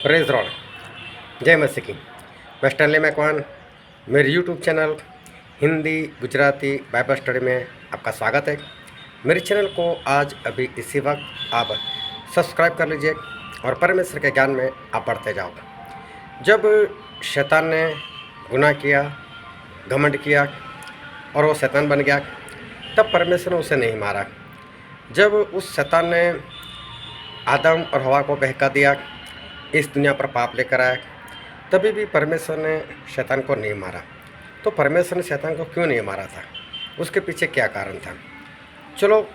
Praise rod जय मसीह की। मैं स्टैनली मैकवान, मेरे YouTube channel Hindi Gujarati Bible study में आपका स्वागत है। मेरे चैनल को आज अभी इसी वक्त आप सब्सक्राइब कर लीजिए और परमेश्वर के ज्ञान में आप बढ़ते जाओ। जब शैतान ने गुनाह किया, घमंड किया और वो शैतान बन गया, तब परमेश्वर ने उसे नहीं मारा। जब उस शैतान ने आदम और हवा को बहका दिया, इस दुनिया पर पाप लेकर आया, तभी भी परमेश्वर ने शैतान को नहीं मारा। तो परमेश्वर ने शैतान को क्यों नहीं मारा था? उसके पीछे क्या कारण था? चलो,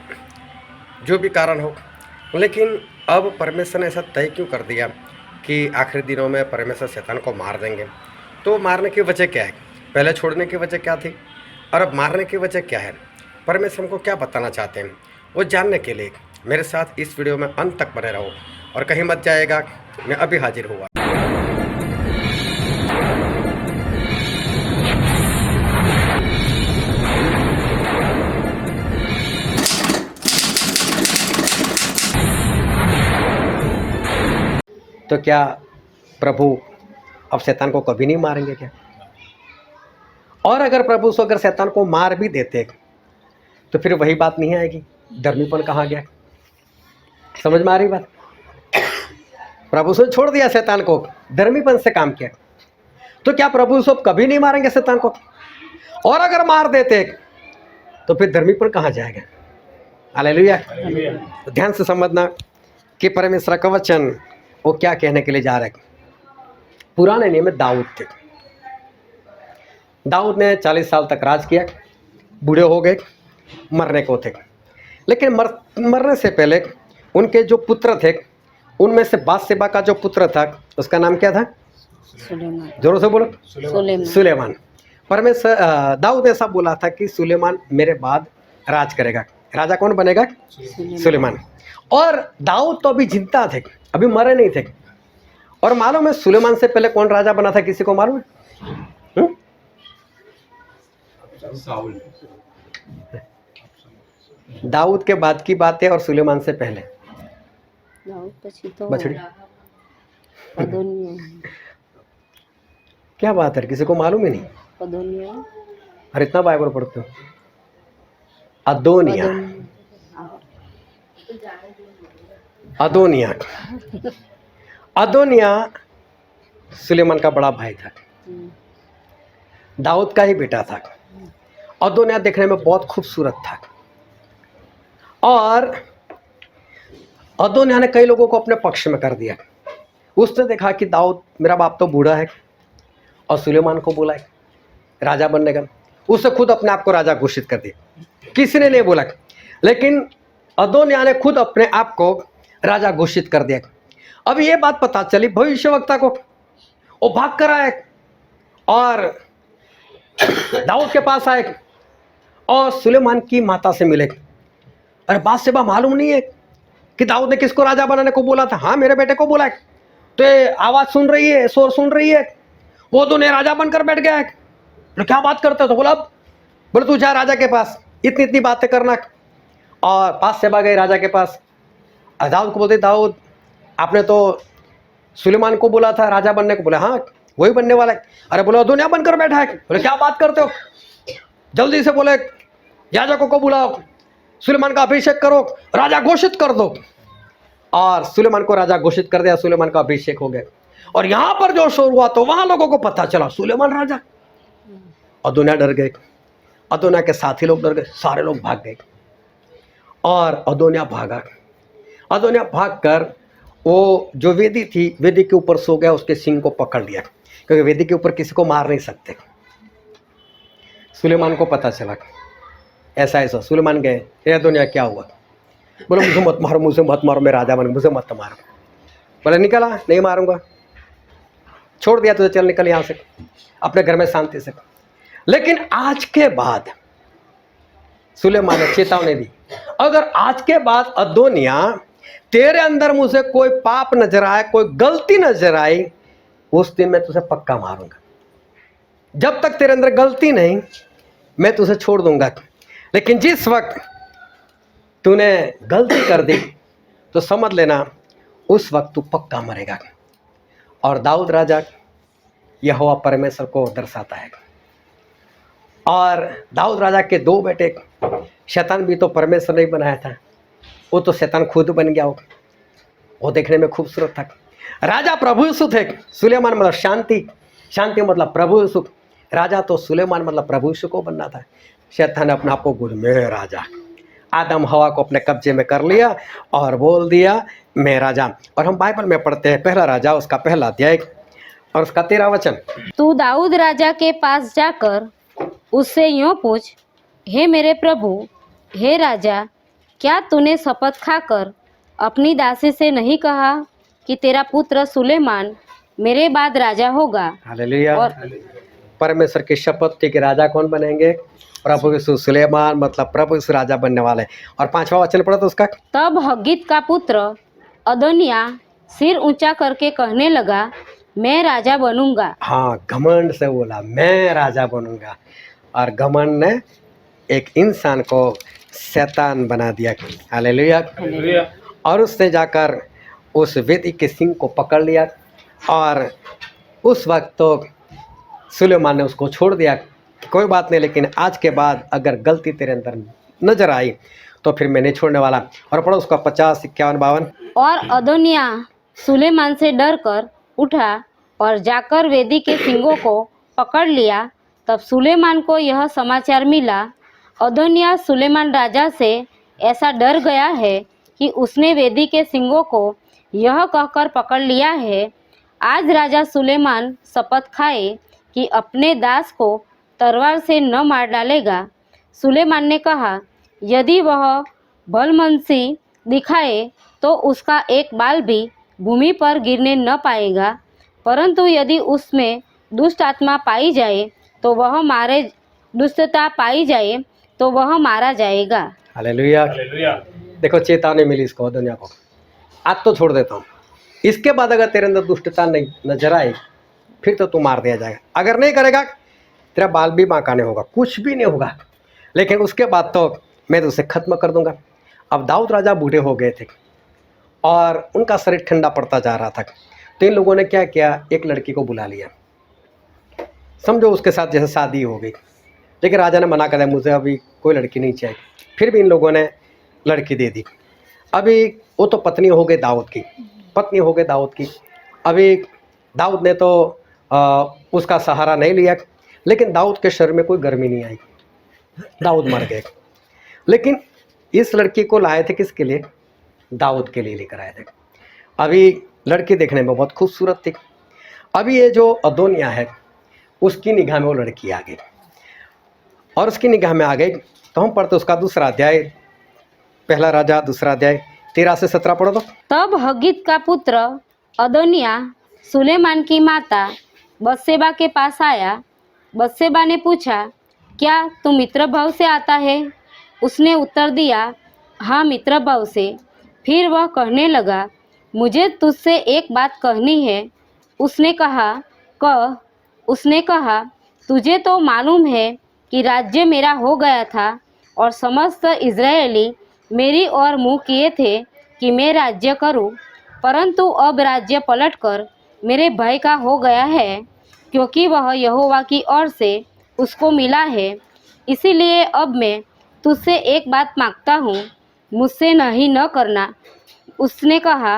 जो भी कारण हो, लेकिन अब परमेश्वर ने ऐसा तय क्यों कर दिया कि आखिरी दिनों में परमेश्वर शैतान को मार देंगे? तो मारने की वजह क्या है? पहले छोड़ने की वजह क्या थी और अब मारने की वजह क्या है? परमेश्वर हमको क्या बताना चाहते हैं, वो जानने के लिए मेरे साथ इस वीडियो में अंत तक बने रहो और कहीं मत जाएगा। मैं अभी हाजिर हुआ। तो क्या प्रभु अब शैतान को कभी नहीं मारेंगे क्या? और अगर प्रभु से अगर शैतान को मार भी देते तो फिर वही बात नहीं आएगी, धर्मीपन कहाँ गया? समझ में आ रही बात? प्रभु से छोड़ दिया शैतान को, धर्मीपन से काम किया, तो क्या प्रभु सब कभी नहीं मारेंगे शैतान को? और अगर मार देते तो फिर धर्मीपन कहाँ जाएगा? हालेलुया। तो ध्यान से समझना कि परमेश्वर का वचन वो क्या कहने के लिए जा रहा है। पुराने नियम में दाऊद थे। दाऊद ने 40 साल तक राज किया, बूढ़े हो गए, मरने को थे। लेकिन मरने से पहले उनके जो पुत्र थे, उनमें से बादशेबा का जो पुत्र था, उसका नाम क्या था? सुलेमान। जोरों से बोलो। सुलेमान। सुलेमान। परमेश्वर दाऊद ने ऐसा बोला था कि सुलेमान मेरे बाद राज करेगा। राजा कौन बनेगा? सुलेमान। और दाऊद तो अभी जिंदा थे, अभी मरे नहीं थे। और मालूम है सुलेमान से पहले कौन राजा बना था? किसी को मालूम है? दाऊद के बाद की बात है और सुलेमान से पहले दाऊद પછી તો बछड़ी। અદોનિયા। क्या बात है, किसी को मालूम ही नहीं? અદોનિયા। अरे इतना बाइबल पढ़ते हो। अदोनिया। अदोनिया। अदोनिया सुलेमान का बड़ा भाई था, दाऊद का ही बेटा था। अदोनिया देखने में बहुत खूबसूरत था और अदोनिया ने कई लोगों को अपने पक्ष में कर दिया। उसने देखा कि दाऊद मेरा बाप तो बूढ़ा है और सुलेमान को बोला है राजा बनने का, उसने खुद अपने आप को राजा घोषित कर दिया। किसी ने नहीं बोला, लेकिन अदोनिया ने खुद अपने आप को राजा घोषित कर दिया। अब ये बात पता चली भविष्यवक्ता को, वो भाग कर आए और दाऊद के पास आए और सुलेमान की माता से मिले। अरे बादशाह मालूम नहीं है कि दाऊद ने किसको राजा बनाने को बोला था? हाँ, मेरे बेटे को बोला है। तो ये आवाज सुन रही है, शोर सुन रही है, वो तो ने राजा बनकर बैठ गया है। तो क्या बात करते हो? तो बोले तू जा राजा के पास, इतनी इतनी बातें करना। और बादशाह गए राजा के पास। दाऊद को बोलते, दाऊद आपने तो सुलेमान को बोला था राजा बनने को। बोले हाँ, वही बनने वाला है। अरे बोलो दुनिया बनकर बैठा है। बोले क्या बात करते हो? जल्दी से बोले याजकों को बुलाओ, सुलेमान का अभिषेक करो, राजा घोषित कर दो। और सुलेमान को राजा घोषित कर दिया, सुलेमान का अभिषेक हो गया। और यहां पर जो शोर हुआ तो वहां लोगों को पता चला सुलेमान राजा। अदोनिया डर गए, अदोनिया के साथी लोग डर गए, सारे लोग भाग गए और अदोनिया भागा। अदोनिया भागकर वो जो वेदी थी, वेदी के ऊपर सो गया, उसके सिंग को पकड़ लिया, क्योंकि वेदी के ऊपर किसी को मार नहीं सकते। सुलेमान को पता चला ऐसा ऐसा। सुलेमान गए, ये अदोनिया क्या हुआ? बोले मुझे मत मारो, मुझे मत मारो, मैं राजा बन, मुझे मत मारो। बोले निकला, नहीं मारूंगा, छोड़ दिया तुझे, चल निकल यहाँ से, अपने घर में शांति से। लेकिन आज के बाद सुलेमान ने चेतावनी दी, अगर आज के बाद अदोनिया तेरे अंदर मुझे कोई पाप नजर आए, कोई गलती नजर आई, उस दिन मैं तुझे पक्का मारूंगा। जब तक तेरे अंदर गलती नहीं, मैं तुझे छोड़ दूंगा। लेकिन जिस वक्त तूने गलती कर दी तो समझ लेना उस वक्त तू पक्का मरेगा। और दाऊद राजा यहोवा परमेश्वर को दर्शाता है। और दाऊद राजा के दो बेटे, शैतान भी तो परमेश्वर ने ही बनाया था, वो तो शैतान खुद बन गया हो। वो देखने में खूबसूरत था। राजा प्रभु यीशु थे, सुलेमान मतलब शांति, शांति मतलब प्रभु यीशु। राजा तो सुलेमान मतलब प्रभु यीशु को बनना था। शैतान ने अपने आप को बोल मैं राजा, आदम हवा को अपने कब्जे में कर लिया और बोल दिया मैं राजा। और हम बाइबल में पढ़ते हैं पहला राजा उसका पहला अध्याय और उसका 13 वचन। तू दाऊद राजा के पास जाकर उससे यूँ पूछ, हे मेरे प्रभु, हे राजा, क्या तूने शपथ खाकर अपनी दासी से नहीं कहा कि तेरा पुत्र सुलेमान मेरे बाद राजा होगा? हालेलुया। और परमेश्वर की शपथ थी कि राजा कौन बनेंगे? प्रभु यीशु। सुलेमान मतलब प्रभु यीशु राजा बनने वाले। और 5वां वचन पढ़ो तो उसका। तब हग्गीत का पुत्र अदोनिया सिर ऊंचा करके कहने लगा, मैं राजा बनूंगा। हाँ, घमंड से बोला मैं राजा बनूंगा। और घमंड ने एक इंसान को शैतान बना दिया। हालेलुया। और उसने जाकर उस वेदी के सिंह को पकड़ लिया और उस वक्त तो सुलेमान ने उसको छोड़ दिया, कोई बात नहीं, लेकिन आज के बाद अगर गलती तेरे अंदर नजर आई तो फिर मैं नहीं छोड़ने वाला। और पढ़ो उसका 50, 51, 52। और अदोनिया सुलेमान से डरकर उठा और जाकर वेदी के सींगों को पकड़ लिया। तब सुलेमान को यह समाचार मिला, अदोनिया सुलेमान राजा से ऐसा डर गया है कि उसने वेदी के सींगों को यह कहकर पकड़ लिया है, आज राजा सुलेमान शपथ खाए कि अपने दास को तलवार से न मार डालेगा। सुलेमान ने कहा, यदि वह भलमनसी दिखाए तो उसका एक बाल भी भूमि पर गिरने न पाएगा, परंतु यदि उसमें दुष्ट आत्मा पाई जाए तो वह मारे दुष्टता पाई जाए तो वह मारा जाएगा। हालेलुया। देखो चेतावनी मिली इसको, दुनिया को। आज तो छोड़ देता हूँ, इसके बाद अगर तेरे अंदर दुष्टता नहीं नजर आए फिर तो तू मार दिया जाएगा। अगर नहीं करेगा तेरा बाल भी बांका नहीं होगा, कुछ भी नहीं होगा, लेकिन उसके बाद तो मैं तो उसे खत्म कर दूंगा। अब दाऊद राजा बूढ़े हो गए थे और उनका शरीर ठंडा पड़ता जा रहा था। तो इन लोगों ने क्या किया, एक लड़की को बुला लिया, समझो उसके साथ जैसे शादी हो गई। लेकिन राजा ने मना कर दिया, मुझे अभी कोई लड़की नहीं चाहिए। फिर भी इन लोगों ने लड़की दे दी। अभी वो तो पत्नी हो गई दाऊद की, पत्नी हो गई दाऊद की। अभी दाऊद ने तो उसका सहारा नहीं लिया, लेकिन दाऊद के शरीर में कोई गर्मी नहीं आई, दाऊद मर गए। लेकिन इस लड़की को लाए थे किसके लिए? दाऊद के लिए लेकर आए थे। अभी लड़की देखने में बहुत खूबसूरत थी। अभी ये जो अदोनिया है उसकी निगाह में वो लड़की आ गई, और उसकी निगाह में आ गई तो हम पढ़ते उसका दूसरा अध्याय, पहला राजा दूसरा अध्याय 13 से 17 पढ़ो तो। तब हग्गीत का पुत्र अदोनिया सुलेमान की माता बत्शेबा के पास आया। बत्शेबा ने पूछा, क्या तू मित्र भाव से आता है? उसने उत्तर दिया, हाँ मित्र भाव से। फिर वह कहने लगा, मुझे तुझसे एक बात कहनी है। उसने कहा, कह। उसने कहा, तुझे तो मालूम है कि राज्य मेरा हो गया था और समस्त इज़राइली मेरी ओर मुँह किए थे कि मैं राज्य करूं, परंतु अब राज्य पलटकर मेरे भाई का हो गया है, क्योंकि वह यहोवा की ओर से उसको मिला है। इसीलिए अब मैं तुझसे एक बात मांगता हूँ, मुझसे नहीं न करना। उसने कहा,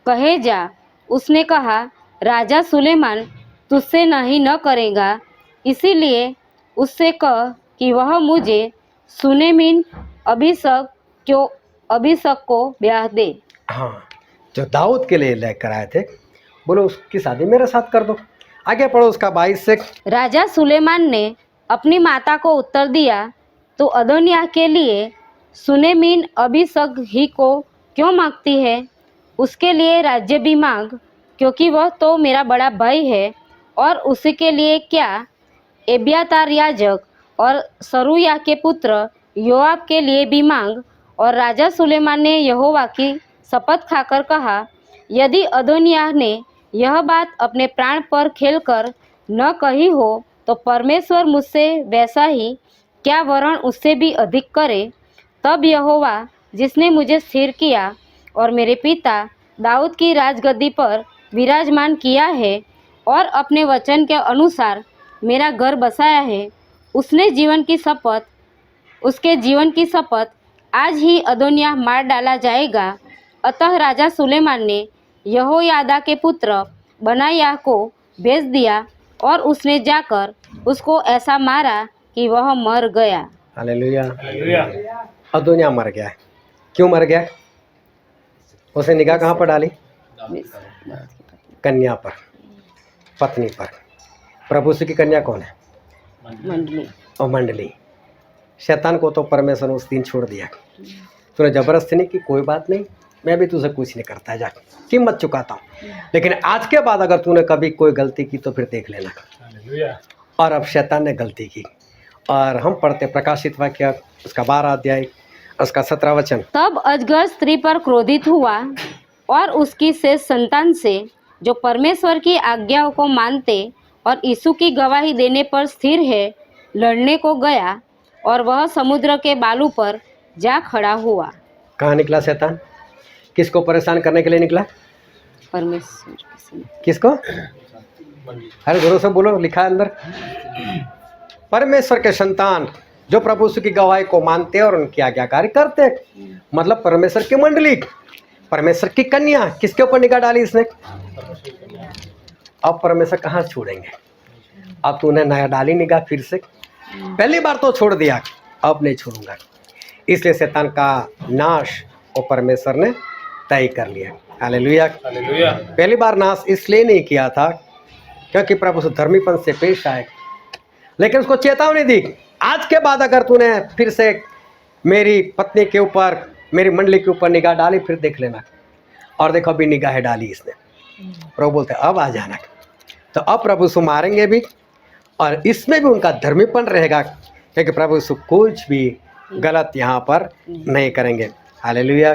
कहे जा। उसने कहा, राजा सुलेमान तुझसे नहीं न करेगा, इसीलिए उससे कह कि वह मुझे सुनेमिन अभिषेक को ब्याह दे। हाँ, जो दाऊद के लिए लेकर आए थे, बोलो उसकी शादी मेरे साथ कर दो। आगे पढ़ो उसका 22 से। राजा सुलेमान ने अपनी माता को उत्तर दिया, तो अदोनिया के लिए सुनेमिन अभिषेक ही को क्यों मांगती है? उसके लिए राज्य भी मांग, क्योंकि वह तो मेरा बड़ा भाई है। और उसी के लिए क्या, एब्यातार याजक और सरूया के पुत्र योआब के लिए भी मांग। और राजा सुलेमान ने यहोवा की शपथ खाकर कहा, यदि अदोनिया ने यह बात अपने प्राण पर खेलकर न कही हो तो परमेश्वर मुझसे वैसा ही क्या वरण उससे भी अधिक करे। तब यहोवा जिसने मुझे स्थिर किया और मेरे पिता दाऊद की राजगद्दी पर विराजमान किया है और अपने वचन के अनुसार मेरा घर बसाया है, उसके जीवन की शपथ आज ही अदोनिय्याह मार डाला जाएगा। अतः राजा सुलेमान ने यहोयादा के पुत्र बनायाह को भेज दिया और उसने जाकर उसको ऐसा मारा कि वह मर गया। हालेलुया। अदोनिय्याह मर गया है। क्यों मर गया? उसे निगाह कहाँ पर डाली? कन्या पर, पत्नी पर। प्रभु की कन्या कौन है? मंडली। और मंडली। शैतान को तो परमेश्वर ने उस दिन छोड़ दिया। तूने जबरदस्ती नहीं की, कोई बात नहीं, मैं भी तुझे कुछ नहीं करता, जा कीमत चुकाता हूँ। लेकिन आज के बाद अगर तूने कभी कोई गलती की तो फिर देख लेना। और अब शैतान ने गलती की, और हम पढ़ते प्रकाशित वाक्य उसका 12 अध्याय उसका 17 वचन। तब अजगर स्त्री पर क्रोधित हुआ और उसकी शेष संतान से जो परमेश्वर की आज्ञाओं को मानते और यीशु की गवाही देने पर स्थिर है, लड़ने को गया और वह समुद्र के बालू पर जा खड़ा हुआ। कहाँ निकला शैतान? किसको परेशान करने के लिए निकला? परमेश्वर। किसको? अरे जोरों से बोलो, लिखा है अंदर। परमेश्वर के संतान जो प्रभु यीशु की गवाही को मानते और उनकी आज्ञाकारी करते, मतलब परमेश्वर की मंडली, परमेश्वर की कन्या। किसके ऊपर निगाह डाली इसने? अब परमेश्वर कहाँ छोड़ेंगे? अब तूने नया डाली निगाह फिर से। पहली बार तो छोड़ दिया, अब नहीं छोड़ूंगा। इसलिए शैतान का नाश और परमेश्वर ने तय कर लिया। हालेलुया। पहली बार नाश इसलिए नहीं किया था क्योंकि प्रभु धर्मीपन से पेश आए, लेकिन उसको चेतावनी दी, आज के बाद अगर तूने फिर से मेरी पत्नी के ऊपर, मेरी मंडली के ऊपर निगाह डाली, फिर देख लेना। और देखो अभी निगाह डाली इसने। प्रभु बोलते अब आ जाना। तो अब प्रभु यीशु मारेंगे भी, और इसमें भी उनका धर्मीपन रहेगा, क्योंकि प्रभु यीशु कुछ भी गलत यहाँ पर नहीं करेंगे। हालेलुया।